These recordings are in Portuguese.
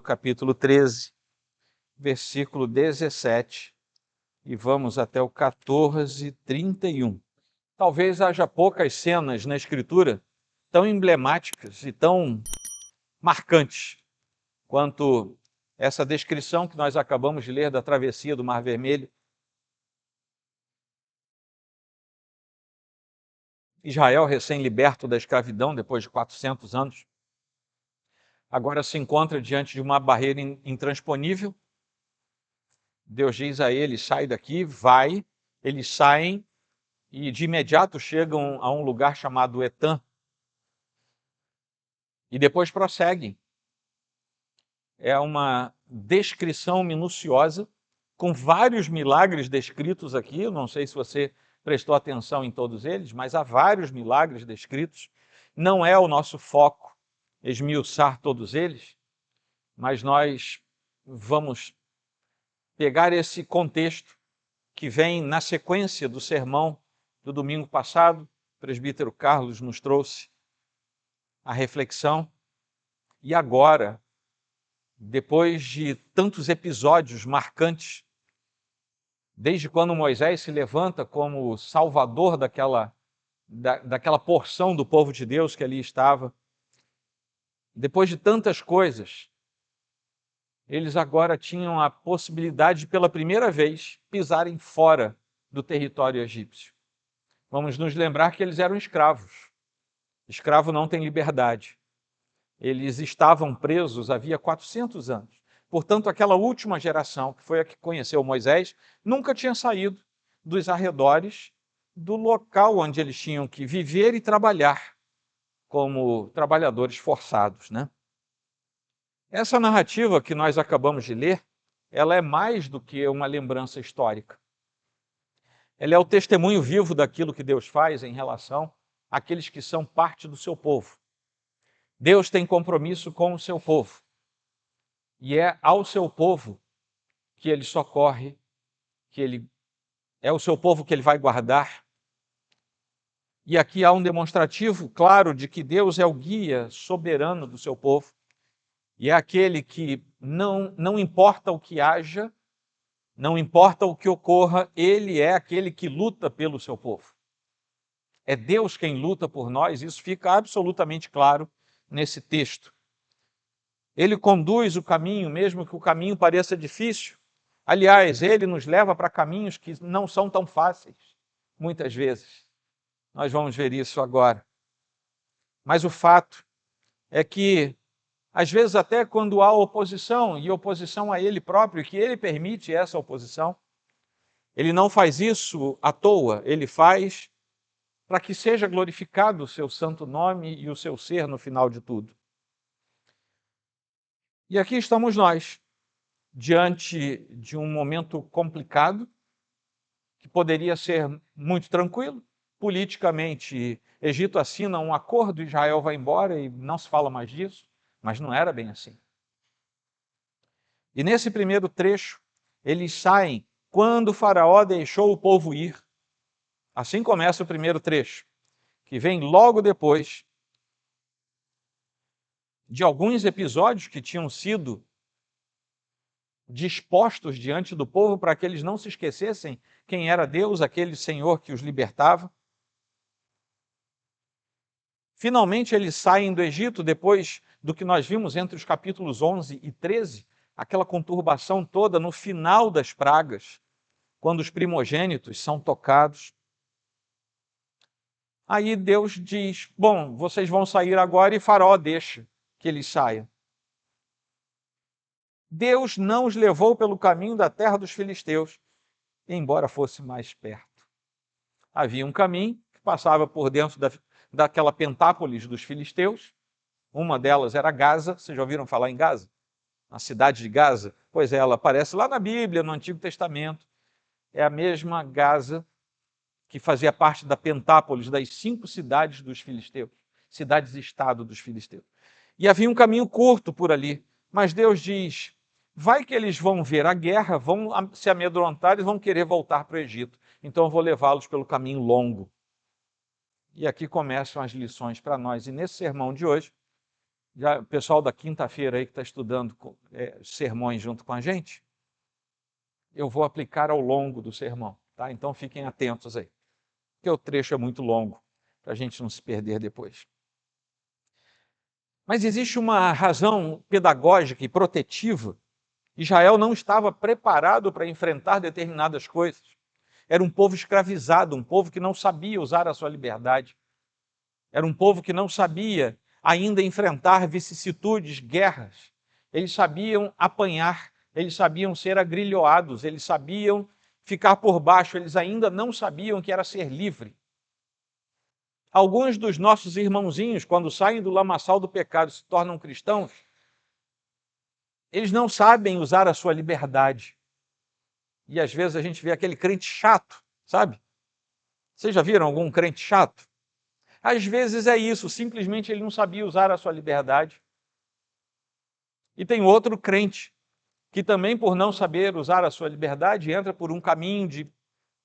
capítulo 13, versículo 17, e vamos até o 14:31. Talvez haja poucas cenas na Escritura tão emblemáticas e tão marcantes quanto essa descrição que nós acabamos de ler da travessia do Mar Vermelho. Israel, recém-liberto da escravidão depois de 400 anos, agora se encontra diante de uma barreira intransponível. Deus diz a eles: sai daqui, vai. Eles saem e de imediato chegam a um lugar chamado Etã. E depois prosseguem. É uma descrição minuciosa, com vários milagres descritos aqui. Eu não sei se você prestou atenção em todos eles, mas há vários milagres descritos. Não é o nosso foco esmiuçar todos eles, mas nós vamos pegar esse contexto que vem na sequência do sermão do domingo passado. O presbítero Carlos nos trouxe a reflexão. E agora, depois de tantos episódios marcantes, desde quando Moisés se levanta como salvador daquela porção do povo de Deus que ali estava, depois de tantas coisas, eles agora tinham a possibilidade de, pela primeira vez, pisarem fora do território egípcio. Vamos nos lembrar que eles eram escravos. Escravo não tem liberdade. Eles estavam presos havia 400 anos. Portanto, aquela última geração, que foi a que conheceu Moisés, nunca tinha saído dos arredores do local onde eles tinham que viver e trabalhar como trabalhadores forçados, né? Essa narrativa que nós acabamos de ler, ela é mais do que uma lembrança histórica. Ela é o testemunho vivo daquilo que Deus faz em relação àqueles que são parte do seu povo. Deus tem compromisso com o seu povo. E é ao seu povo que ele socorre, é o seu povo que ele vai guardar. E aqui há um demonstrativo claro de que Deus é o guia soberano do seu povo. E é aquele que não importa o que haja, não importa o que ocorra, ele é aquele que luta pelo seu povo. É Deus quem luta por nós, isso fica absolutamente claro nesse texto. Ele conduz o caminho, mesmo que o caminho pareça difícil. Aliás, ele nos leva para caminhos que não são tão fáceis, muitas vezes. Nós vamos ver isso agora. Mas o fato é que, às vezes, até quando há oposição, e oposição a ele próprio, que ele permite essa oposição, ele não faz isso à toa, ele faz para que seja glorificado o seu santo nome e o seu ser no final de tudo. E aqui estamos nós, diante de um momento complicado, que poderia ser muito tranquilo. Politicamente, Egito assina um acordo, Israel vai embora e não se fala mais disso, mas não era bem assim. E nesse primeiro trecho, eles saem quando o faraó deixou o povo ir. Assim começa o primeiro trecho, que vem logo depois de alguns episódios que tinham sido dispostos diante do povo para que eles não se esquecessem quem era Deus, aquele Senhor que os libertava. Finalmente eles saem do Egito depois do que nós vimos entre os capítulos 11 e 13, aquela conturbação toda no final das pragas, quando os primogênitos são tocados. Aí Deus diz: bom, vocês vão sair agora, e Faraó deixa que eles saiam. Deus não os levou pelo caminho da terra dos filisteus, embora fosse mais perto. Havia um caminho que passava por dentro daquela pentápolis dos filisteus. Uma delas era Gaza. Vocês já ouviram falar em Gaza? A cidade de Gaza? Pois é, ela aparece lá na Bíblia, no Antigo Testamento. É a mesma Gaza que fazia parte da pentápolis, das 5 cidades dos filisteus, cidades-estado dos filisteus. E havia um caminho curto por ali, mas Deus diz: vai que eles vão ver a guerra, vão se amedrontar e vão querer voltar para o Egito. Então eu vou levá-los pelo caminho longo. E aqui começam as lições para nós. E nesse sermão de hoje, Já, o pessoal da quinta-feira aí que está estudando sermões junto com a gente, eu vou aplicar ao longo do sermão, tá? Então fiquem atentos aí, porque o trecho é muito longo, para a gente não se perder depois. Mas existe uma razão pedagógica e protetiva. Israel não estava preparado para enfrentar determinadas coisas. Era um povo escravizado, um povo que não sabia usar a sua liberdade. Era um povo que não sabia ainda enfrentar vicissitudes, guerras. Eles sabiam apanhar, eles sabiam ser agrilhoados, eles sabiam ficar por baixo, eles ainda não sabiam o que era ser livre. Alguns dos nossos irmãozinhos, quando saem do lamaçal do pecado e se tornam cristãos, eles não sabem usar a sua liberdade. E às vezes a gente vê aquele crente chato, sabe? Vocês já viram algum crente chato? Às vezes é isso, simplesmente ele não sabia usar a sua liberdade. E tem outro crente que também, por não saber usar a sua liberdade, entra por um caminho de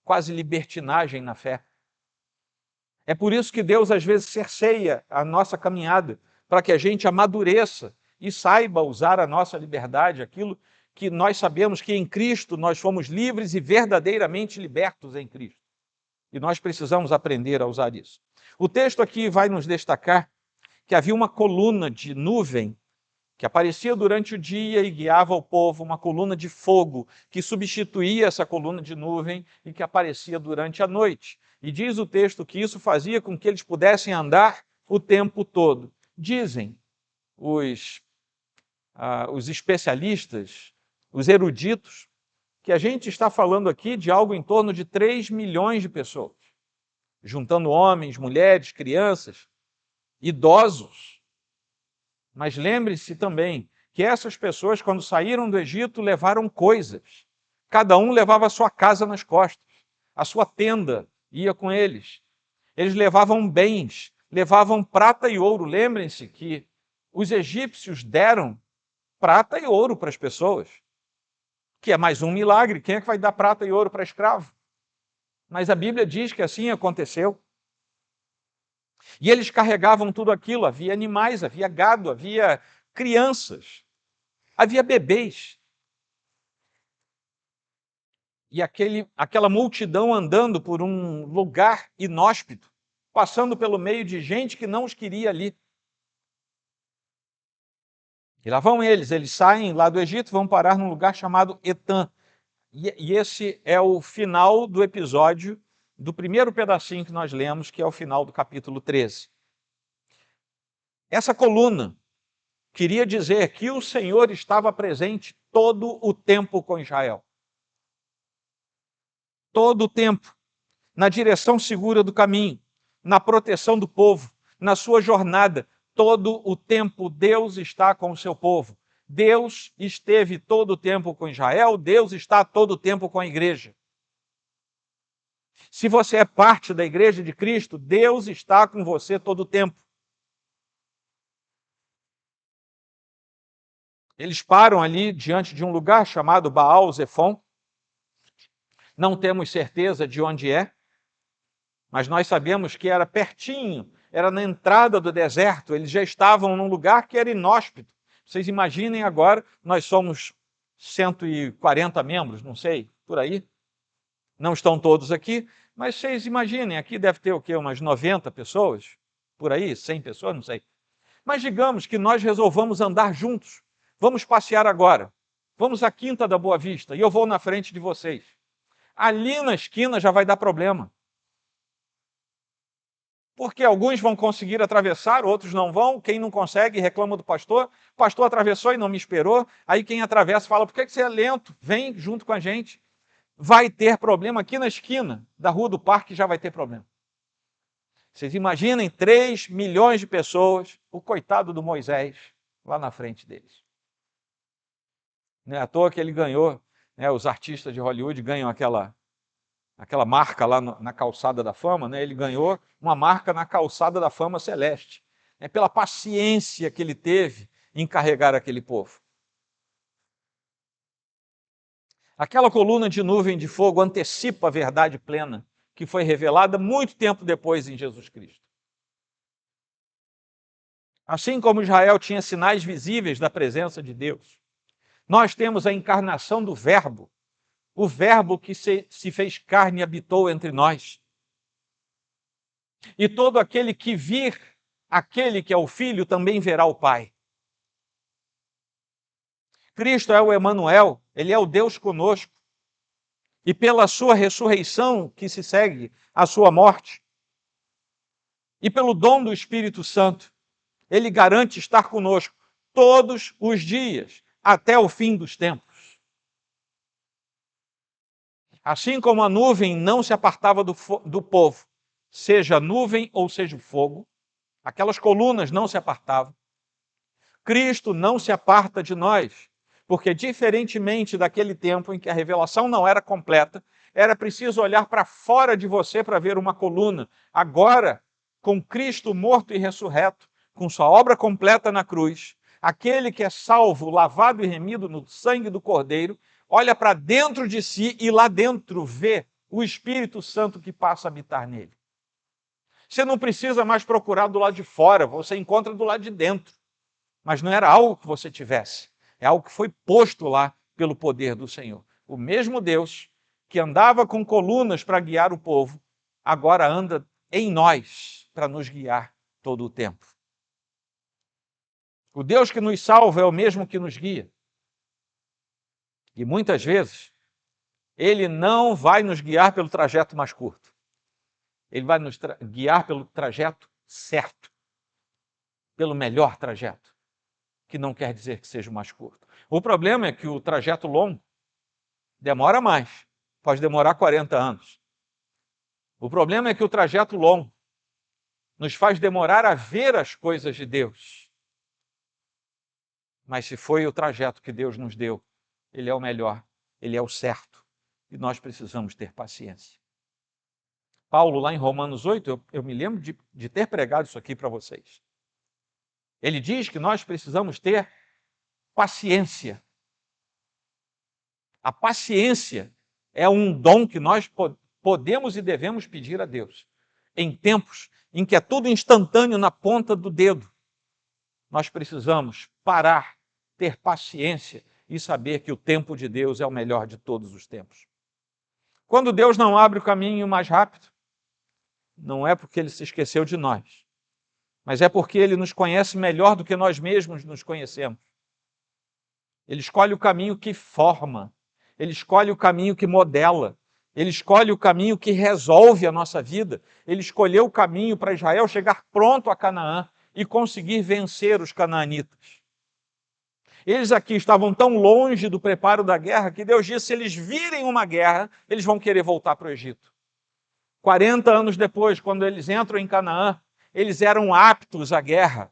quase libertinagem na fé. É por isso que Deus às vezes cerceia a nossa caminhada, para que a gente amadureça e saiba usar a nossa liberdade, aquilo que nós sabemos que em Cristo nós fomos livres e verdadeiramente libertos em Cristo. E nós precisamos aprender a usar isso. O texto aqui vai nos destacar que havia uma coluna de nuvem que aparecia durante o dia e guiava o povo, uma coluna de fogo que substituía essa coluna de nuvem e que aparecia durante a noite. E diz o texto que isso fazia com que eles pudessem andar o tempo todo. Dizem os especialistas, os eruditos, que a gente está falando aqui de algo em torno de 3 milhões de pessoas, juntando homens, mulheres, crianças, idosos. Mas lembre-se também que essas pessoas, quando saíram do Egito, levaram coisas. Cada um levava a sua casa nas costas, a sua tenda ia com eles. Eles levavam bens, levavam prata e ouro. Lembrem-se que os egípcios deram prata e ouro para as pessoas, que é mais um milagre. Quem é que vai dar prata e ouro para escravo? Mas a Bíblia diz que assim aconteceu. E eles carregavam tudo aquilo, havia animais, havia gado, havia crianças, havia bebês. E aquela multidão andando por um lugar inóspito, passando pelo meio de gente que não os queria ali. E lá vão eles saem lá do Egito, vão parar num lugar chamado Etã. E esse é o final do episódio, do primeiro pedacinho que nós lemos, que é o final do capítulo 13. Essa coluna queria dizer que o Senhor estava presente todo o tempo com Israel. Todo o tempo, na direção segura do caminho, na proteção do povo, na sua jornada. Todo o tempo Deus está com o seu povo. Deus esteve todo o tempo com Israel, Deus está todo o tempo com a igreja. Se você é parte da igreja de Cristo, Deus está com você todo o tempo. Eles param ali diante de um lugar chamado Baal-Zefon. Não temos certeza de onde é, mas nós sabemos que era pertinho, era na entrada do deserto. Eles já estavam num lugar que era inóspito. Vocês imaginem agora, nós somos 140 membros, não sei, por aí. Não estão todos aqui, mas vocês imaginem, aqui deve ter o quê? Umas 90 pessoas? Por aí, 100 pessoas, não sei. Mas digamos que nós resolvamos andar juntos. Vamos passear agora. Vamos à Quinta da Boa Vista e eu vou na frente de vocês. Ali na esquina já vai dar problema. Porque alguns vão conseguir atravessar, outros não vão. Quem não consegue reclama do pastor. O pastor atravessou e não me esperou. Aí quem atravessa fala, por que você é lento? Vem junto com a gente. Vai ter problema aqui na esquina da Rua do Parque, já vai ter problema. Vocês imaginem 3 milhões de pessoas, o coitado do Moisés lá na frente deles. Não é à toa que ele ganhou, né, os artistas de Hollywood ganham aquela marca lá na calçada da fama, né? Ele ganhou uma marca na calçada da fama celeste, né, pela paciência que ele teve em carregar aquele povo. Aquela coluna de nuvem de fogo antecipa a verdade plena que foi revelada muito tempo depois em Jesus Cristo. Assim como Israel tinha sinais visíveis da presença de Deus, nós temos a encarnação do Verbo, o Verbo que se fez carne e habitou entre nós. E todo aquele que vir aquele que é o Filho também verá o Pai. Cristo é o Emanuel, ele é o Deus conosco. E pela sua ressurreição, que se segue à sua morte, e pelo dom do Espírito Santo, ele garante estar conosco todos os dias, até o fim dos tempos. Assim como a nuvem não se apartava do povo, seja nuvem ou seja fogo, aquelas colunas não se apartavam. Cristo não se aparta de nós, porque diferentemente daquele tempo em que a revelação não era completa, era preciso olhar para fora de você para ver uma coluna. Agora, com Cristo morto e ressurreto, com sua obra completa na cruz, aquele que é salvo, lavado e remido no sangue do Cordeiro, olha para dentro de si e lá dentro vê o Espírito Santo que passa a habitar nele. Você não precisa mais procurar do lado de fora, você encontra do lado de dentro. Mas não era algo que você tivesse, é algo que foi posto lá pelo poder do Senhor. O mesmo Deus que andava com colunas para guiar o povo, agora anda em nós para nos guiar todo o tempo. O Deus que nos salva é o mesmo que nos guia. E muitas vezes, Ele não vai nos guiar pelo trajeto mais curto. Ele vai nos guiar pelo trajeto certo, pelo melhor trajeto, que não quer dizer que seja o mais curto. O problema é que o trajeto longo demora mais, pode demorar 40 anos. O problema é que o trajeto longo nos faz demorar a ver as coisas de Deus. Mas se foi o trajeto que Deus nos deu, ele é o melhor, ele é o certo, e nós precisamos ter paciência. Paulo, lá em Romanos 8, eu me lembro de ter pregado isso aqui para vocês. Ele diz que nós precisamos ter paciência. A paciência é um dom que nós podemos e devemos pedir a Deus. Em tempos em que é tudo instantâneo na ponta do dedo, nós precisamos parar, ter paciência e saber que o tempo de Deus é o melhor de todos os tempos. Quando Deus não abre o caminho mais rápido, não é porque Ele se esqueceu de nós, mas é porque Ele nos conhece melhor do que nós mesmos nos conhecemos. Ele escolhe o caminho que forma, Ele escolhe o caminho que modela, Ele escolhe o caminho que resolve a nossa vida. Ele escolheu o caminho para Israel chegar pronto a Canaã e conseguir vencer os canaanitas. Eles aqui estavam tão longe do preparo da guerra que Deus disse: se eles virem uma guerra, eles vão querer voltar para o Egito. 40 anos depois, quando eles entram em Canaã, eles eram aptos à guerra.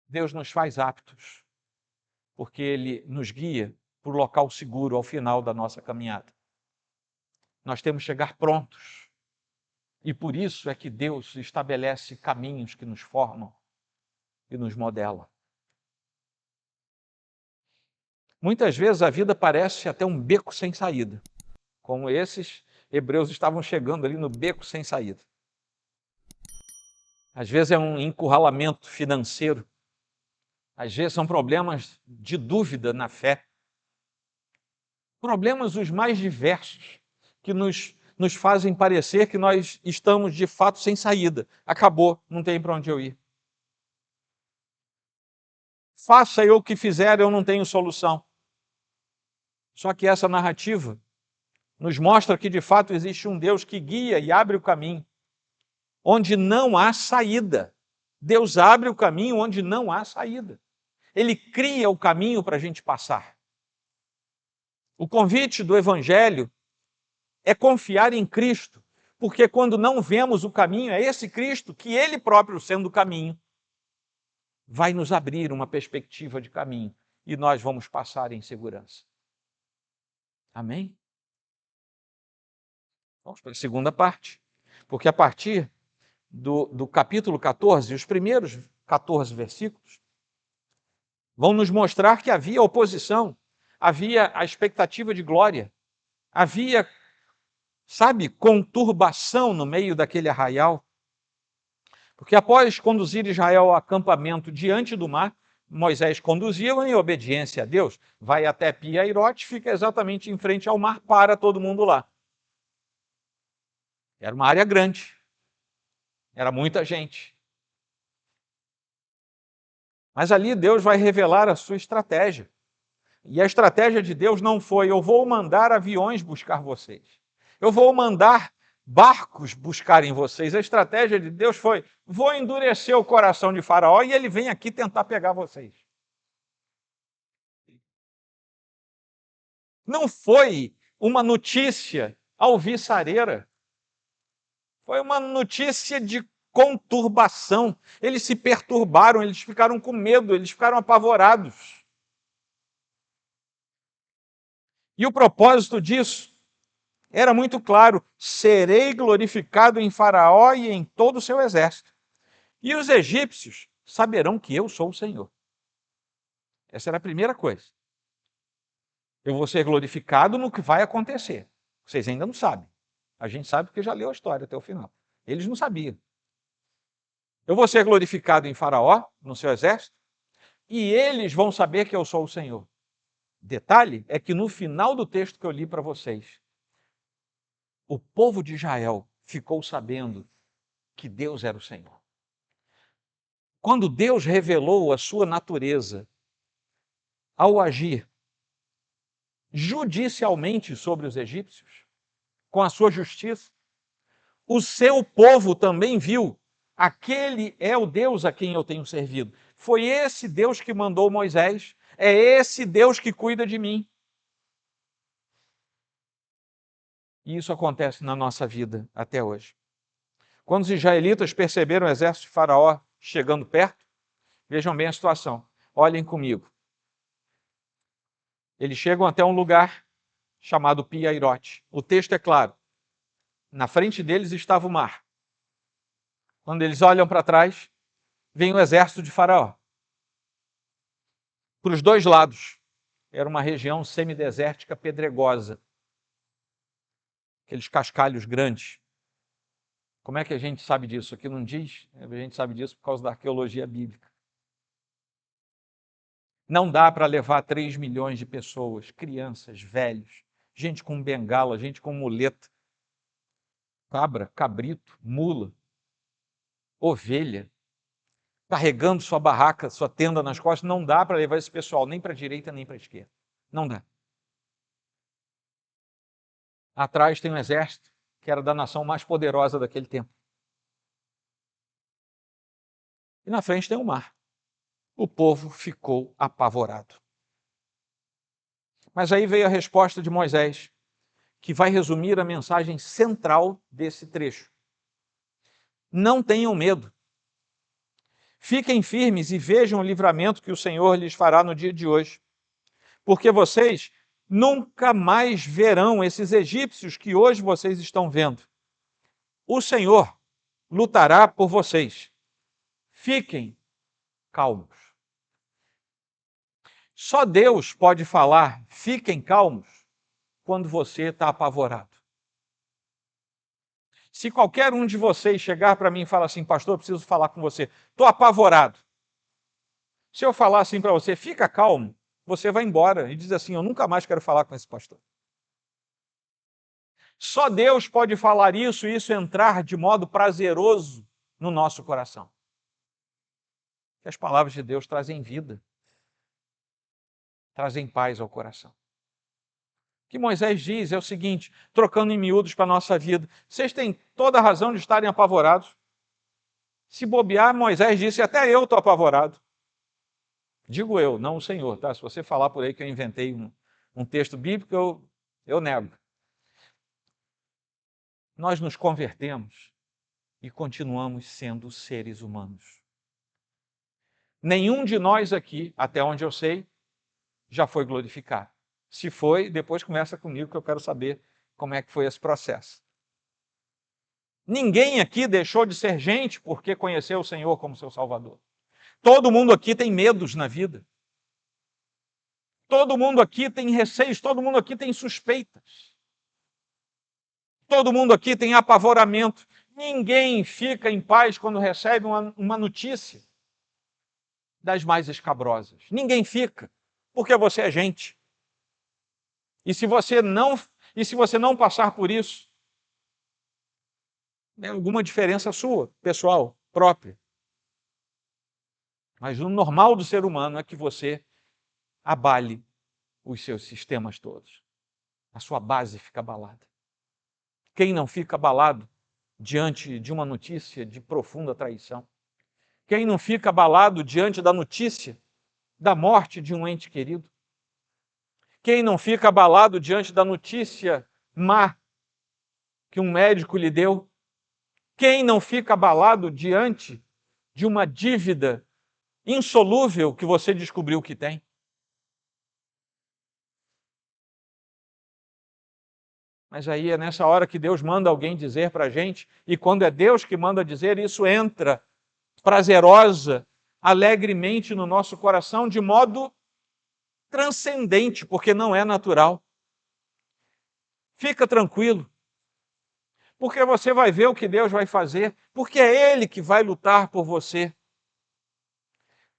Deus nos faz aptos, porque Ele nos guia para o local seguro ao final da nossa caminhada. Nós temos que chegar prontos. E por isso é que Deus estabelece caminhos que nos formam e nos modelam. Muitas vezes a vida parece até um beco sem saída, como esses hebreus estavam chegando ali no beco sem saída. Às vezes é um encurralamento financeiro, às vezes são problemas de dúvida na fé, problemas os mais diversos, que nos fazem parecer que nós estamos de fato sem saída. Acabou, não tem para onde eu ir. Faça eu o que fizer, eu não tenho solução. Só que essa narrativa nos mostra que de fato existe um Deus que guia e abre o caminho, onde não há saída. Deus abre o caminho onde não há saída. Ele cria o caminho para a gente passar. O convite do Evangelho é confiar em Cristo, porque quando não vemos o caminho, é esse Cristo que Ele próprio, sendo o caminho, vai nos abrir uma perspectiva de caminho e nós vamos passar em segurança. Amém? Vamos para a segunda parte, porque a partir do capítulo 14, os primeiros 14 versículos, vão nos mostrar que havia oposição, havia a expectativa de glória, havia, conturbação no meio daquele arraial, Porque após conduzir Israel ao acampamento diante do mar, Moisés conduziu em obediência a Deus, vai até Pi-Hairote, fica exatamente em frente ao mar, para todo mundo lá. Era uma área grande, era muita gente. Mas ali Deus vai revelar a sua estratégia. E a estratégia de Deus não foi: eu vou mandar aviões buscar vocês, eu vou mandar barcos buscarem vocês. A estratégia de Deus foi: vou endurecer o coração de Faraó e ele vem aqui tentar pegar vocês. Não foi uma notícia alvissareira, foi uma notícia de conturbação. Eles se perturbaram, eles ficaram com medo, eles ficaram apavorados. E o propósito disso era muito claro: serei glorificado em Faraó e em todo o seu exército. E os egípcios saberão que eu sou o Senhor. Essa era a primeira coisa. Eu vou ser glorificado no que vai acontecer. Vocês ainda não sabem. A gente sabe porque já leu a história até o final. Eles não sabiam. Eu vou ser glorificado em Faraó, no seu exército, e eles vão saber que eu sou o Senhor. Detalhe é que no final do texto que eu li para vocês, o povo de Israel ficou sabendo que Deus era o Senhor. Quando Deus revelou a sua natureza ao agir judicialmente sobre os egípcios, com a sua justiça, o seu povo também viu: aquele é o Deus a quem eu tenho servido. Foi esse Deus que mandou Moisés, é esse Deus que cuida de mim. E isso acontece na nossa vida até hoje. Quando os israelitas perceberam o exército de Faraó chegando perto, vejam bem a situação. Olhem comigo. Eles chegam até um lugar chamado Pi-Hairote. O texto é claro. Na frente deles estava o mar. Quando eles olham para trás, vem o exército de Faraó. Para os dois lados, era uma região semidesértica pedregosa. Aqueles cascalhos grandes. Como é que a gente sabe disso? Aqui não diz. A gente sabe disso por causa da arqueologia bíblica. Não dá para levar 3 milhões de pessoas, crianças, velhos, gente com bengala, gente com muleta, cabra, cabrito, mula, ovelha, carregando sua barraca, sua tenda nas costas. Não dá para levar esse pessoal nem para a direita nem para a esquerda. Não dá. Atrás tem um exército que era da nação mais poderosa daquele tempo. E na frente tem o mar. O povo ficou apavorado. Mas aí veio a resposta de Moisés, que vai resumir a mensagem central desse trecho. Não tenham medo. Fiquem firmes e vejam o livramento que o Senhor lhes fará no dia de hoje. Porque vocês nunca mais verão esses egípcios que hoje vocês estão vendo. O Senhor lutará por vocês. Fiquem calmos. Só Deus pode falar: fiquem calmos, quando você está apavorado. Se qualquer um de vocês chegar para mim e falar assim: pastor, eu preciso falar com você, estou apavorado. Se eu falar assim para você: fica calmo, você vai embora e diz assim: eu nunca mais quero falar com esse pastor. Só Deus pode falar isso e isso entrar de modo prazeroso no nosso coração. Que as palavras de Deus trazem vida, trazem paz ao coração. O que Moisés diz é o seguinte, trocando em miúdos para a nossa vida: vocês têm toda a razão de estarem apavorados. Se bobear, Moisés disse: até eu estou apavorado. Digo eu, não o Senhor, tá? Se você falar por aí que eu inventei um texto bíblico, eu nego. Nós nos convertemos e continuamos sendo seres humanos. Nenhum de nós aqui, até onde eu sei, já foi glorificado. Se foi, depois conversa comigo que eu quero saber como é que foi esse processo. Ninguém aqui deixou de ser gente porque conheceu o Senhor como seu Salvador. Todo mundo aqui tem medos na vida. Todo mundo aqui tem receios, todo mundo aqui tem suspeitas. Todo mundo aqui tem apavoramento. Ninguém fica em paz quando recebe uma notícia das mais escabrosas. Ninguém fica, porque você é gente. E se você não passar por isso, é alguma diferença sua, pessoal, própria. Mas o normal do ser humano é que você abale os seus sistemas todos. A sua base fica abalada. Quem não fica abalado diante de uma notícia de profunda traição? Quem não fica abalado diante da notícia da morte de um ente querido? Quem não fica abalado diante da notícia má que um médico lhe deu? Quem não fica abalado diante de uma dívida insolúvel que você descobriu que tem? Mas aí é nessa hora que Deus manda alguém dizer para a gente, e quando é Deus que manda dizer, isso entra prazerosa, alegremente no nosso coração, de modo transcendente, porque não é natural. Fica tranquilo, porque você vai ver o que Deus vai fazer, porque é Ele que vai lutar por você.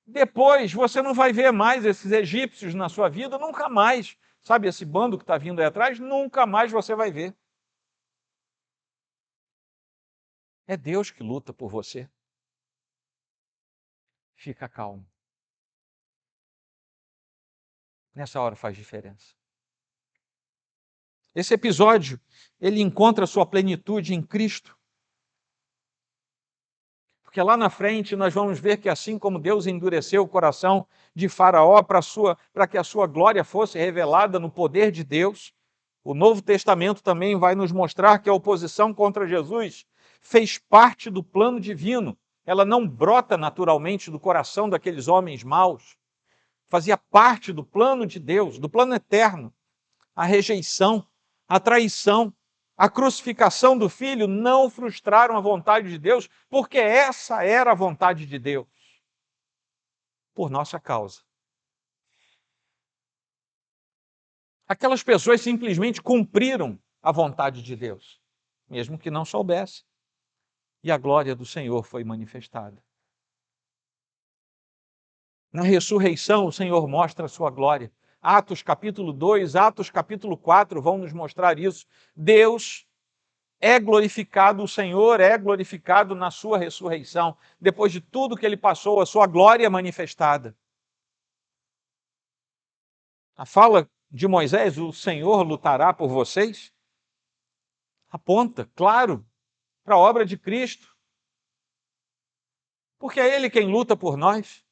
Depois você não vai ver mais esses egípcios na sua vida, nunca mais. Sabe esse bando que está vindo aí atrás? Nunca mais você vai ver. É Deus que luta por você. Fica calmo. Nessa hora faz diferença. Esse episódio, ele encontra sua plenitude em Cristo. Porque lá na frente nós vamos ver que assim como Deus endureceu o coração de Faraó para que a sua glória fosse revelada no poder de Deus, o Novo Testamento também vai nos mostrar que a oposição contra Jesus fez parte do plano divino. Ela não brota naturalmente do coração daqueles homens maus. Fazia parte do plano de Deus, do plano eterno. A rejeição, a traição, a crucificação do Filho não frustraram a vontade de Deus, porque essa era a vontade de Deus, por nossa causa. Aquelas pessoas simplesmente cumpriram a vontade de Deus, mesmo que não soubessem. E a glória do Senhor foi manifestada. Na ressurreição, o Senhor mostra a sua glória. Atos capítulo 2, Atos capítulo 4 vão nos mostrar isso. Deus é glorificado, o Senhor é glorificado na sua ressurreição. Depois de tudo que ele passou, a sua glória é manifestada. A fala de Moisés, o Senhor lutará por vocês, aponta, claro, para a obra de Cristo. Porque é Ele quem luta por nós.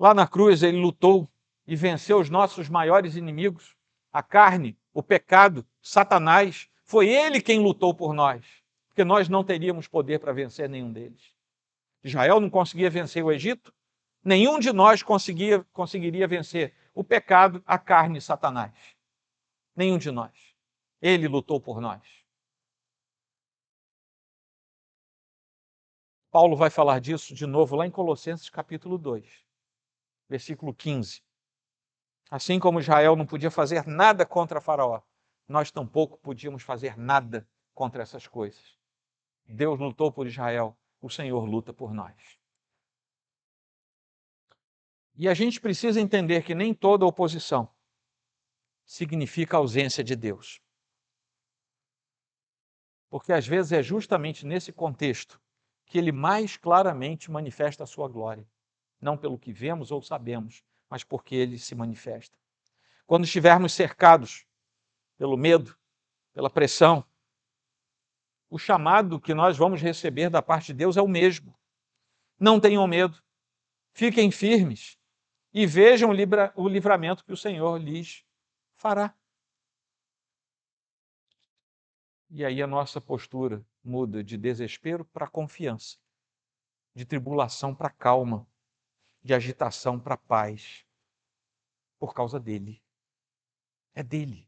Lá na cruz ele lutou e venceu os nossos maiores inimigos, a carne, o pecado, Satanás. Foi Ele quem lutou por nós, porque nós não teríamos poder para vencer nenhum deles. Israel não conseguia vencer o Egito, nenhum de nós conseguiria vencer o pecado, a carne e Satanás. Nenhum de nós. Ele lutou por nós. Paulo vai falar disso de novo lá em Colossenses capítulo 2, versículo 15. Assim como Israel não podia fazer nada contra Faraó, nós tampouco podíamos fazer nada contra essas coisas. Deus lutou por Israel, o Senhor luta por nós. E a gente precisa entender que nem toda oposição significa ausência de Deus. Porque às vezes é justamente nesse contexto que ele mais claramente manifesta a sua glória. Não pelo que vemos ou sabemos, mas porque ele se manifesta. Quando estivermos cercados pelo medo, pela pressão, o chamado que nós vamos receber da parte de Deus é o mesmo. Não tenham medo, fiquem firmes e vejam o livramento que o Senhor lhes fará. E aí a nossa postura muda de desespero para confiança, de tribulação para calma, de agitação para paz, por causa dele. É dele.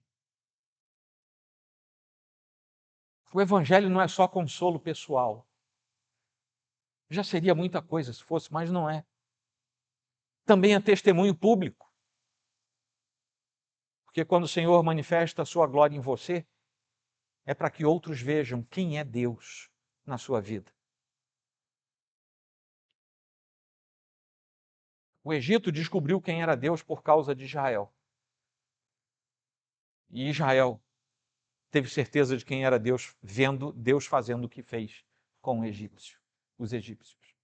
O Evangelho não é só consolo pessoal. Já seria muita coisa se fosse, mas não é. Também é testemunho público. Porque quando o Senhor manifesta a sua glória em você, é para que outros vejam quem é Deus na sua vida. O Egito descobriu quem era Deus por causa de Israel. E Israel teve certeza de quem era Deus, vendo Deus fazendo o que fez com os egípcios.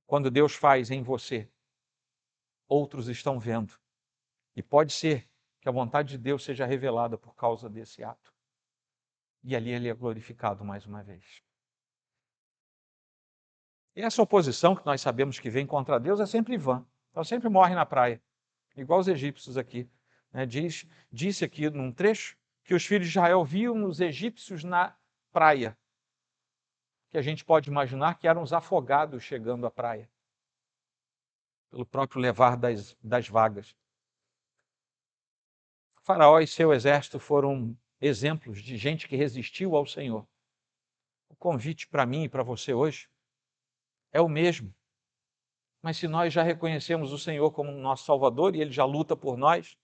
Quando Deus faz em você, outros estão vendo. E pode ser que a vontade de Deus seja revelada por causa desse ato. E ali ele é glorificado mais uma vez. E essa oposição que nós sabemos que vem contra Deus é sempre vã. Ela sempre morre na praia, igual os egípcios aqui. Disse aqui num trecho que os filhos de Israel viam os egípcios na praia, que a gente pode imaginar que eram os afogados chegando à praia, pelo próprio levar das vagas. O faraó e seu exército foram exemplos de gente que resistiu ao Senhor. O convite para mim e para você hoje é o mesmo. Mas se nós já reconhecemos o Senhor como nosso Salvador e Ele já luta por nós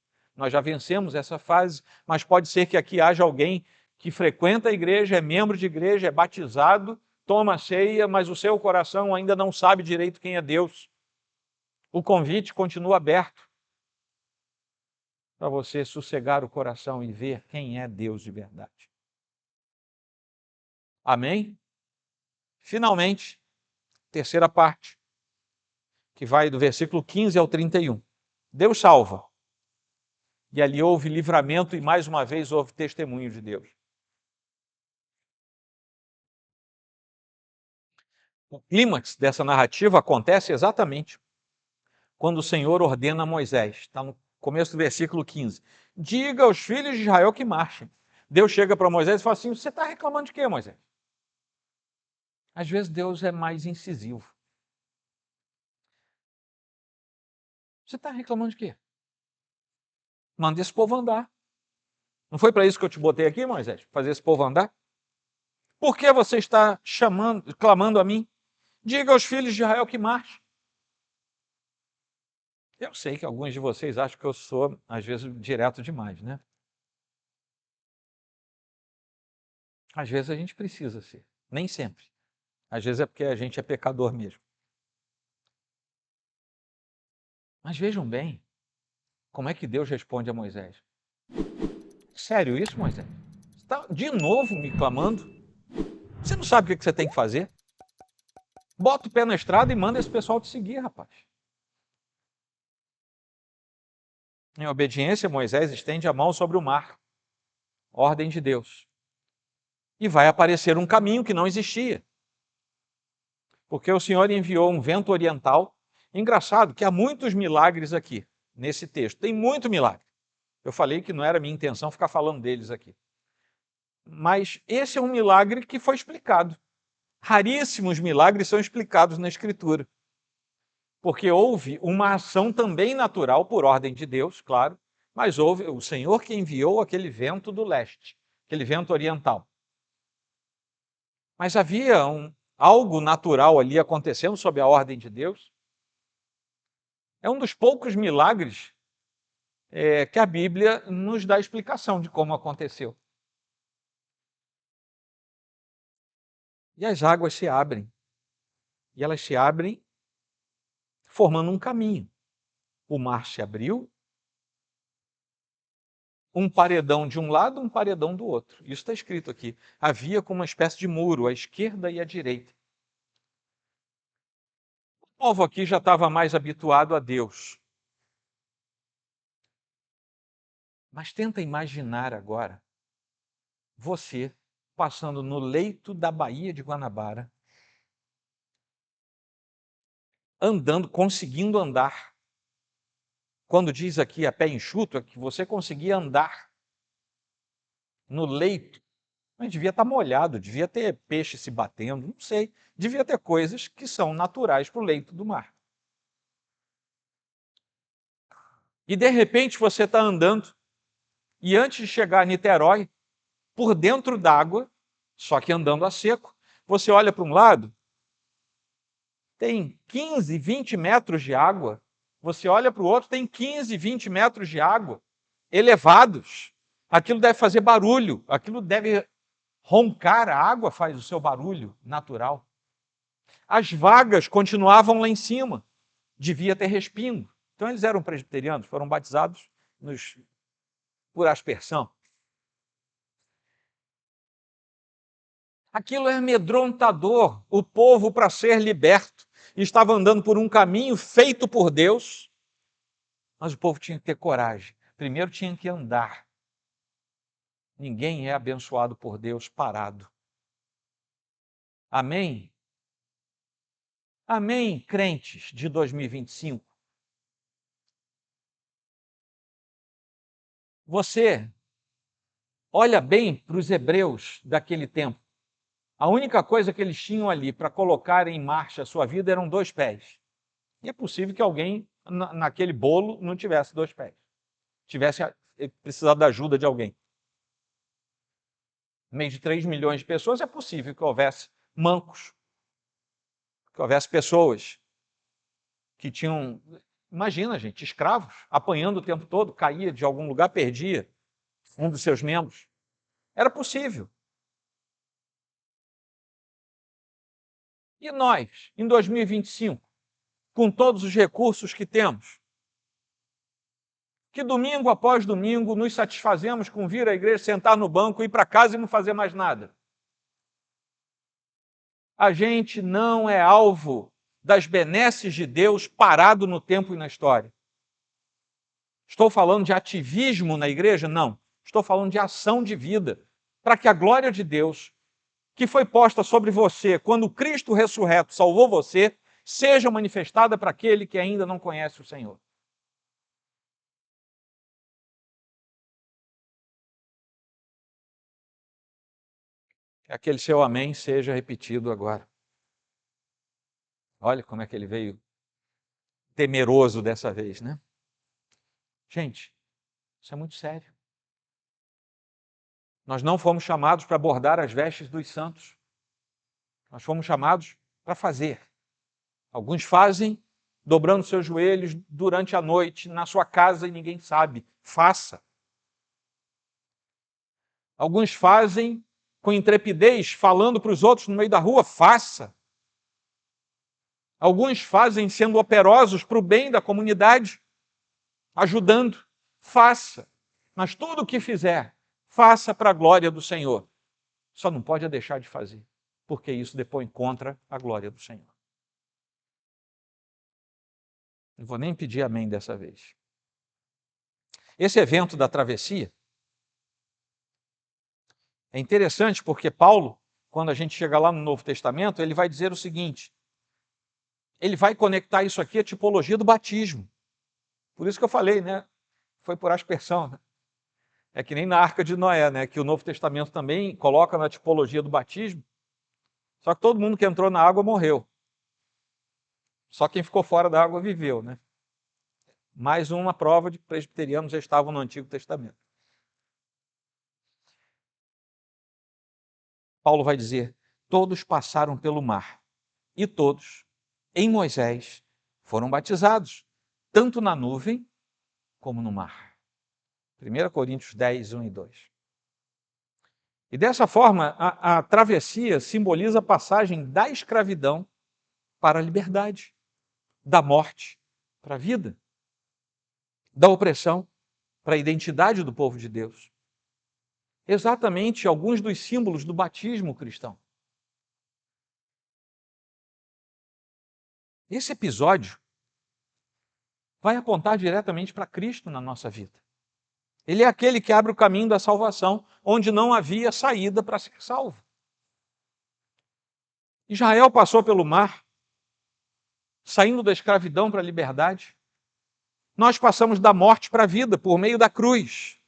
já vencemos essa fase, mas pode ser que aqui haja alguém que frequenta a igreja, é membro de igreja, é batizado, toma a ceia, mas o seu coração ainda não sabe direito quem é Deus. O convite continua aberto para você sossegar o coração e ver quem é Deus de verdade. Amém? Finalmente, terceira parte, que vai do versículo 15 ao 31. Deus salva. E ali houve livramento e mais uma vez houve testemunho de Deus. O clímax dessa narrativa acontece exatamente quando o Senhor ordena a Moisés. Está no começo do versículo 15. Diga aos filhos de Israel que marchem. Deus chega para Moisés e fala assim, você está reclamando de quê, Moisés? Às vezes Deus é mais incisivo. Você está reclamando de quê? Manda esse povo andar. Não foi para isso que eu te botei aqui, Moisés? Fazer esse povo andar? Por que você está clamando a mim? Diga aos filhos de Israel que marchem. Eu sei que alguns de vocês acham que eu sou, às vezes, direto demais, né? Às vezes a gente precisa ser. Nem sempre. Às vezes é porque a gente é pecador mesmo. Mas vejam bem, como é que Deus responde a Moisés? Sério isso, Moisés? Você está de novo me clamando? Você não sabe o que você tem que fazer? Bota o pé na estrada e manda esse pessoal te seguir, rapaz. Em obediência, Moisés estende a mão sobre o mar. Ordem de Deus. E vai aparecer um caminho que não existia. Porque o Senhor enviou um vento oriental. Engraçado que há muitos milagres aqui, nesse texto. Tem muito milagre. Eu falei que não era minha intenção ficar falando deles aqui. Mas esse é um milagre que foi explicado. Raríssimos milagres são explicados na Escritura. Porque houve uma ação também natural, por ordem de Deus, claro, mas houve o Senhor que enviou aquele vento do leste, aquele vento oriental. Mas havia algo natural ali acontecendo sob a ordem de Deus. É um dos poucos milagres que a Bíblia nos dá explicação de como aconteceu. E as águas se abrem. E elas se abrem formando um caminho. O mar se abriu, um paredão de um lado, um paredão do outro. Isso está escrito aqui. Havia como uma espécie de muro, à esquerda e à direita. O povo aqui já estava mais habituado a Deus. Mas tenta imaginar agora você passando no leito da Baía de Guanabara, andando, conseguindo andar. Quando diz aqui a pé enxuto, é que você conseguia andar no leito. Mas devia estar molhado, devia ter peixe se batendo, não sei. Devia ter coisas que são naturais para o leito do mar. E de repente você está andando, e antes de chegar a Niterói, por dentro d'água, só que andando a seco, você olha para um lado, tem 15, 20 metros de água. Você olha para o outro, tem 15, 20 metros de água, elevados. Aquilo deve fazer barulho, aquilo deve roncar, a água faz o seu barulho natural. As vagas continuavam lá em cima, devia ter respingo. Então eles eram presbiterianos, foram batizados por aspersão. Aquilo é amedrontador, o povo, para ser liberto, estava andando por um caminho feito por Deus, mas o povo tinha que ter coragem. Primeiro tinha que andar. Ninguém é abençoado por Deus parado. Amém? Amém, crentes de 2025? Você olha bem para os hebreus daquele tempo. A única coisa que eles tinham ali para colocar em marcha a sua vida eram 2 pés. E é possível que alguém naquele bolo não tivesse 2 pés. Tivesse precisado da ajuda de alguém. No meio de 3 milhões de pessoas, é possível que houvesse mancos, que houvesse pessoas que tinham, imagina, gente, escravos, apanhando o tempo todo, caía de algum lugar, perdia um dos seus membros. Era possível. E nós, em 2025, com todos os recursos que temos, que domingo após domingo nos satisfazemos com vir à igreja, sentar no banco, ir para casa e não fazer mais nada. A gente não é alvo das benesses de Deus parado no tempo e na história. Estou falando de ativismo na igreja? Não. Estou falando de ação de vida, para que a glória de Deus, que foi posta sobre você quando Cristo ressurreto salvou você, seja manifestada para aquele que ainda não conhece o Senhor. Que aquele seu amém seja repetido agora. Olha como é que ele veio temeroso dessa vez, né? Gente, isso é muito sério. Nós não fomos chamados para bordar as vestes dos santos. Nós fomos chamados para fazer. Alguns fazem dobrando seus joelhos durante a noite, na sua casa, e ninguém sabe. Faça. Alguns fazem com intrepidez, falando para os outros no meio da rua. Faça. Alguns fazem sendo operosos para o bem da comunidade, ajudando. Faça. Mas tudo o que fizer, faça para a glória do Senhor. Só não pode deixar de fazer, porque isso depõe contra a glória do Senhor. Não vou nem pedir amém dessa vez. Esse evento da travessia é interessante porque Paulo, quando a gente chega lá no Novo Testamento, ele vai dizer o seguinte, ele vai conectar isso aqui à tipologia do batismo. Por isso que eu falei, né? Foi por aspersão. Né? É que nem na Arca de Noé, né? Que o Novo Testamento também coloca na tipologia do batismo. Só que todo mundo que entrou na água morreu. Só quem ficou fora da água viveu, né? Mais uma prova de que presbiterianos já estavam no Antigo Testamento. Paulo vai dizer, todos passaram pelo mar, e todos, em Moisés, foram batizados, tanto na nuvem como no mar. 1 Coríntios 10, 1 e 2. E dessa forma, a travessia simboliza a passagem da escravidão para a liberdade, da morte para a vida, da opressão para a identidade do povo de Deus. Exatamente alguns dos símbolos do batismo cristão. Esse episódio vai apontar diretamente para Cristo na nossa vida. Ele é aquele que abre o caminho da salvação, onde não havia saída para ser salvo. Israel passou pelo mar, saindo da escravidão para a liberdade. Nós passamos da morte para a vida, por meio da cruz.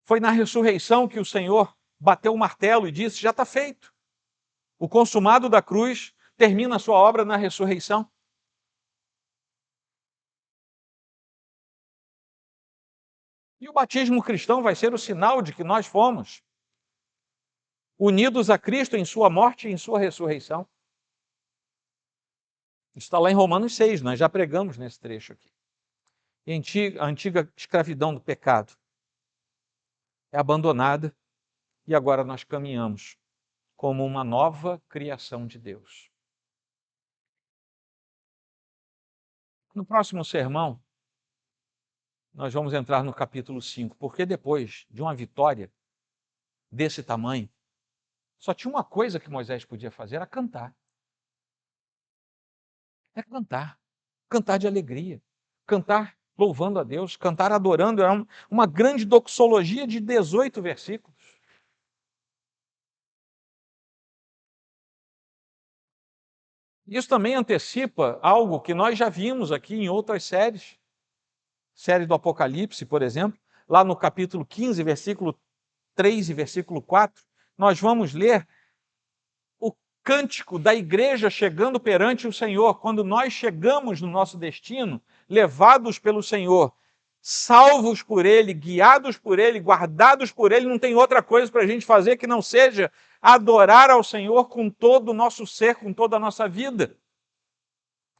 Foi na ressurreição que o Senhor bateu o martelo e disse, já está feito. O consumado da cruz termina a sua obra na ressurreição. E o batismo cristão vai ser o sinal de que nós fomos unidos a Cristo em sua morte e em sua ressurreição. Isso está lá em Romanos 6, nós já pregamos nesse trecho aqui. A antiga escravidão do pecado é abandonada e agora nós caminhamos como uma nova criação de Deus. No próximo sermão, nós vamos entrar no capítulo 5, porque depois de uma vitória desse tamanho, só tinha uma coisa que Moisés podia fazer, era cantar. É cantar. Cantar de alegria. Cantar louvando a Deus, cantar adorando. É uma grande doxologia de 18 versículos. Isso também antecipa algo que nós já vimos aqui em outras séries. Série do Apocalipse, por exemplo, lá no capítulo 15, versículo 3 e versículo 4, nós vamos ler o cântico da igreja chegando perante o Senhor. Quando nós chegamos no nosso destino, levados pelo Senhor, salvos por Ele, guiados por Ele, guardados por Ele, não tem outra coisa para a gente fazer que não seja adorar ao Senhor com todo o nosso ser, com toda a nossa vida.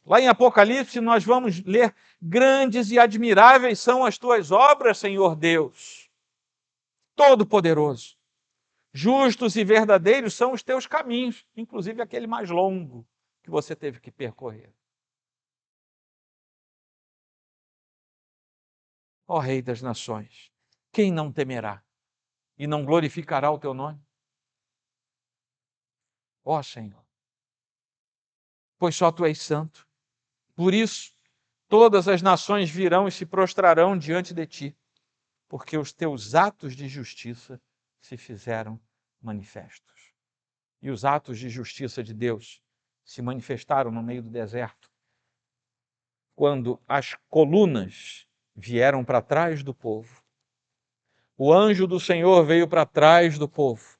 Lá em Apocalipse nós vamos ler: grandes e admiráveis são as tuas obras, Senhor Deus, Todo-Poderoso. Justos e verdadeiros são os teus caminhos, inclusive aquele mais longo que você teve que percorrer. Ó Rei das Nações, quem não temerá e não glorificará o teu nome? Ó Senhor, pois só tu és santo. Por isso, todas as nações virão e se prostrarão diante de ti, porque os teus atos de justiça se fizeram manifestos. E os atos de justiça de Deus se manifestaram no meio do deserto, quando as colunas vieram para trás do povo. O anjo do Senhor veio para trás do povo,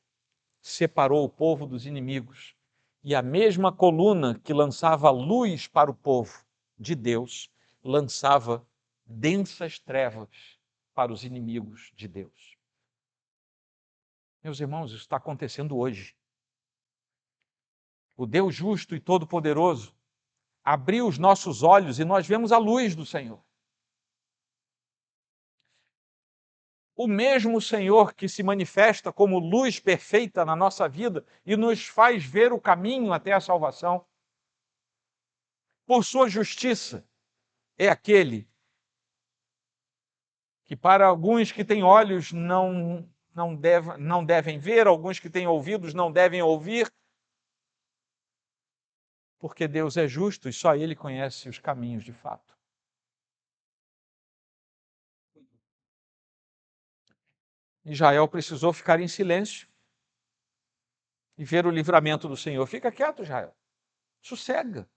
separou o povo dos inimigos, e a mesma coluna que lançava luz para o povo de Deus, lançava densas trevas para os inimigos de Deus. Meus irmãos, isso está acontecendo hoje. O Deus justo e todo-poderoso abriu os nossos olhos e nós vemos a luz do Senhor. O mesmo Senhor que se manifesta como luz perfeita na nossa vida e nos faz ver o caminho até a salvação, por sua justiça, é aquele que para alguns que têm olhos não devem ver, alguns que têm ouvidos não devem ouvir, porque Deus é justo e só Ele conhece os caminhos de fato. Israel precisou ficar em silêncio e ver o livramento do Senhor. Fica quieto, Israel. Sossega.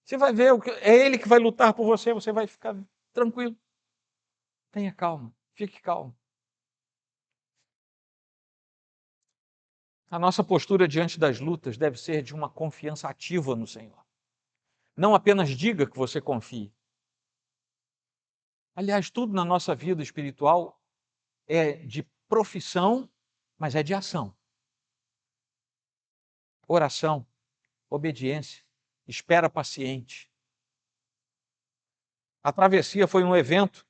Você vai ver, é Ele que vai lutar por você, você vai ficar tranquilo. Tenha calma, fique calmo. A nossa postura diante das lutas deve ser de uma confiança ativa no Senhor. Não apenas diga que você confie. Aliás, tudo na nossa vida espiritual é de profissão, mas é de ação. Oração, obediência, espera paciente. A travessia foi um evento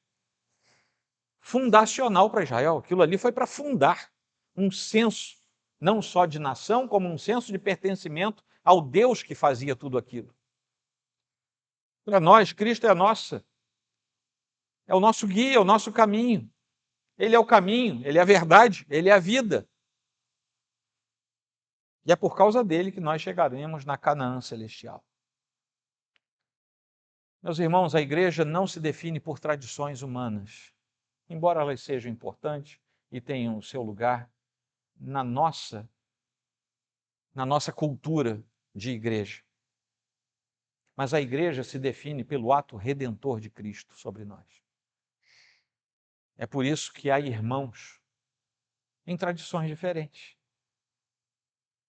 fundacional para Israel. Aquilo ali foi para fundar um senso, não só de nação, como um senso de pertencimento ao Deus que fazia tudo aquilo. Para nós, Cristo é o nosso guia, é o nosso caminho. Ele é o caminho, Ele é a verdade, Ele é a vida. E é por causa dele que nós chegaremos na Canaã celestial. Meus irmãos, a igreja não se define por tradições humanas, embora elas sejam importantes e tenham o seu lugar na nossa cultura de igreja. Mas a igreja se define pelo ato redentor de Cristo sobre nós. É por isso que há irmãos em tradições diferentes.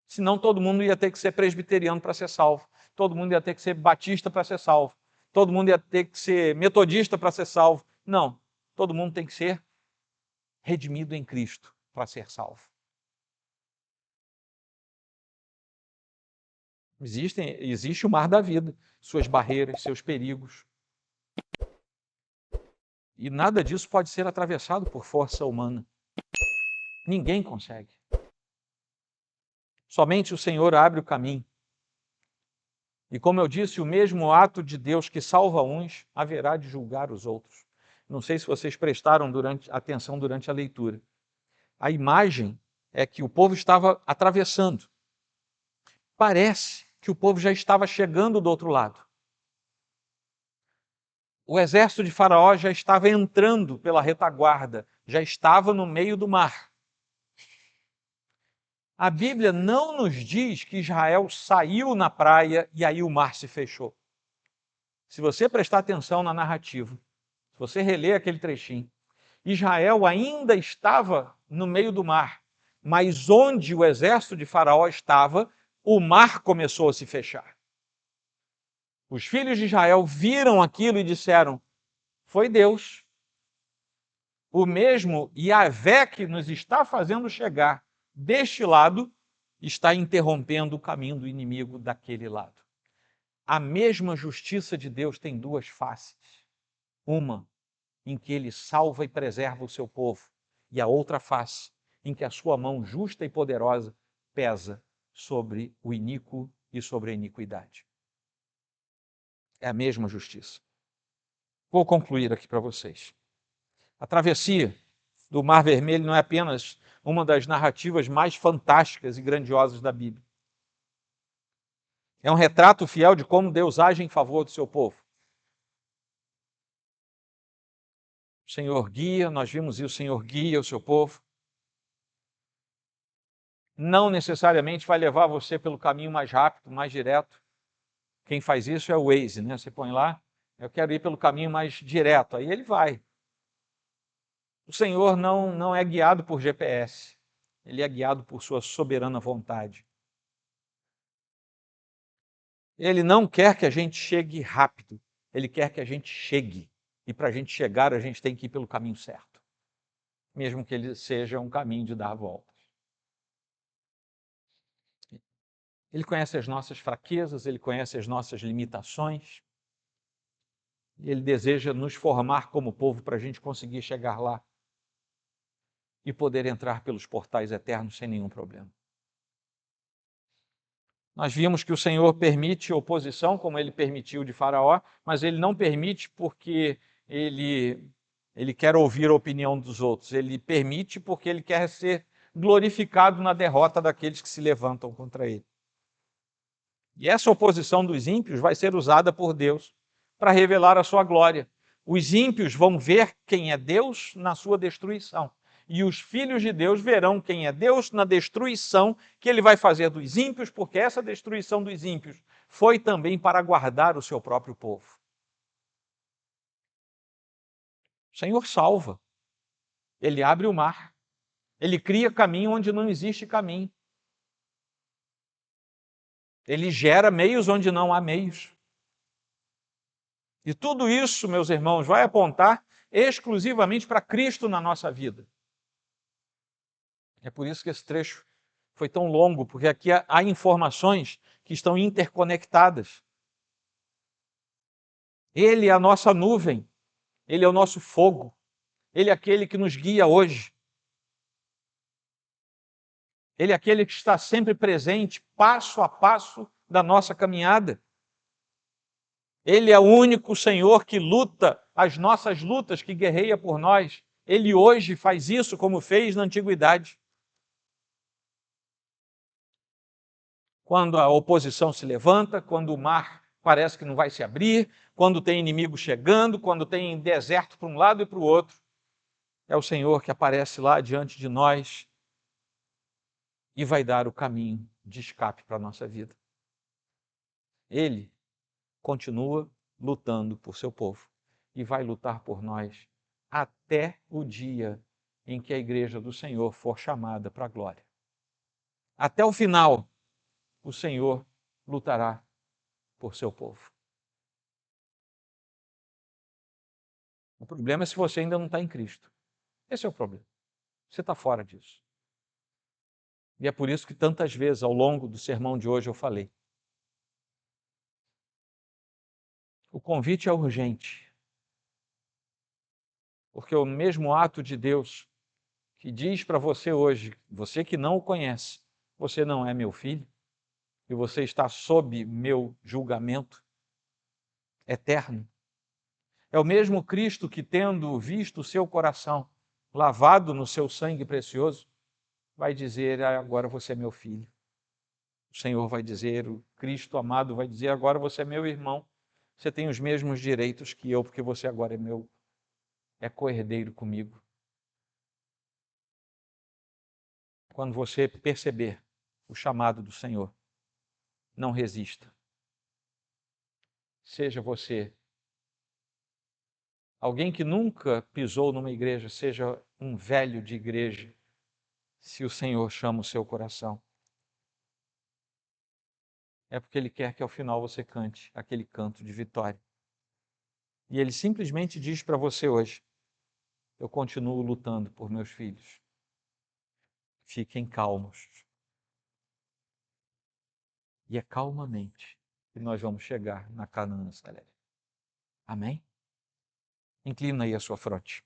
Senão todo mundo ia ter que ser presbiteriano para ser salvo. Todo mundo ia ter que ser batista para ser salvo. Todo mundo ia ter que ser metodista para ser salvo. Não, todo mundo tem que ser redimido em Cristo para ser salvo. Existe o mar da vida, suas barreiras, seus perigos. E nada disso pode ser atravessado por força humana. Ninguém consegue. Somente o Senhor abre o caminho. E como eu disse, o mesmo ato de Deus que salva uns, haverá de julgar os outros. Não sei se vocês prestaram atenção durante a leitura. A imagem é que o povo estava atravessando. Parece que o povo já estava chegando do outro lado. O exército de Faraó já estava entrando pela retaguarda, já estava no meio do mar. A Bíblia não nos diz que Israel saiu na praia e aí o mar se fechou. Se você prestar atenção na narrativa, se você reler aquele trechinho, Israel ainda estava no meio do mar, mas onde o exército de Faraó estava, o mar começou a se fechar. Os filhos de Israel viram aquilo e disseram: foi Deus. O mesmo Yahvé que nos está fazendo chegar deste lado está interrompendo o caminho do inimigo daquele lado. A mesma justiça de Deus tem duas faces. Uma em que ele salva e preserva o seu povo, e a outra face em que a sua mão justa e poderosa pesa sobre o iníquo e sobre a iniquidade. É a mesma justiça. Vou concluir aqui para vocês. A travessia do Mar Vermelho não é apenas uma das narrativas mais fantásticas e grandiosas da Bíblia. É um retrato fiel de como Deus age em favor do seu povo. O Senhor guia, nós vimos isso, o Senhor guia o seu povo. Não necessariamente vai levar você pelo caminho mais rápido, mais direto. Quem faz isso é o Waze, né? Você põe lá, eu quero ir pelo caminho mais direto, aí ele vai. O Senhor não é guiado por GPS, ele é guiado por sua soberana vontade. Ele não quer que a gente chegue rápido, ele quer que a gente chegue. E para a gente chegar, a gente tem que ir pelo caminho certo, mesmo que ele seja um caminho de dar voltas. Ele conhece as nossas fraquezas, ele conhece as nossas limitações. Ele deseja nos formar como povo para a gente conseguir chegar lá e poder entrar pelos portais eternos sem nenhum problema. Nós vimos que o Senhor permite oposição, como ele permitiu de Faraó, mas ele não permite porque ele quer ouvir a opinião dos outros. Ele permite porque ele quer ser glorificado na derrota daqueles que se levantam contra ele. E essa oposição dos ímpios vai ser usada por Deus para revelar a sua glória. Os ímpios vão ver quem é Deus na sua destruição. E os filhos de Deus verão quem é Deus na destruição que ele vai fazer dos ímpios, porque essa destruição dos ímpios foi também para guardar o seu próprio povo. O Senhor salva. Ele abre o mar. Ele cria caminho onde não existe caminho. Ele gera meios onde não há meios. E tudo isso, meus irmãos, vai apontar exclusivamente para Cristo na nossa vida. É por isso que esse trecho foi tão longo, porque aqui há informações que estão interconectadas. Ele é a nossa nuvem, ele é o nosso fogo, ele é aquele que nos guia hoje. Ele é aquele que está sempre presente, passo a passo da nossa caminhada. Ele é o único Senhor que luta as nossas lutas, que guerreia por nós. Ele hoje faz isso como fez na antiguidade. Quando a oposição se levanta, quando o mar parece que não vai se abrir, quando tem inimigo chegando, quando tem deserto para um lado e para o outro, é o Senhor que aparece lá diante de nós e vai dar o caminho de escape para a nossa vida. Ele continua lutando por seu povo e vai lutar por nós até o dia em que a igreja do Senhor for chamada para a glória. Até o final, o Senhor lutará por seu povo. O problema é se você ainda não está em Cristo. Esse é o problema. Você está fora disso. E é por isso que tantas vezes ao longo do sermão de hoje eu falei. O convite é urgente. Porque o mesmo ato de Deus que diz para você hoje, você que não o conhece, você não é meu filho, e você está sob meu julgamento eterno. É o mesmo Cristo que, tendo visto o seu coração lavado no seu sangue precioso, vai dizer: agora você é meu filho. O Senhor vai dizer, o Cristo amado vai dizer: agora você é meu irmão, você tem os mesmos direitos que eu, porque você agora é meu, é co-herdeiro comigo. Quando você perceber o chamado do Senhor, não resista. Seja você alguém que nunca pisou numa igreja, seja um velho de igreja, se o Senhor chama o seu coração, é porque Ele quer que ao final você cante aquele canto de vitória. E Ele simplesmente diz para você hoje: eu continuo lutando por meus filhos. Fiquem calmos. E é calmamente que nós vamos chegar na Canaã Celeste. Amém? Inclina aí a sua fronte.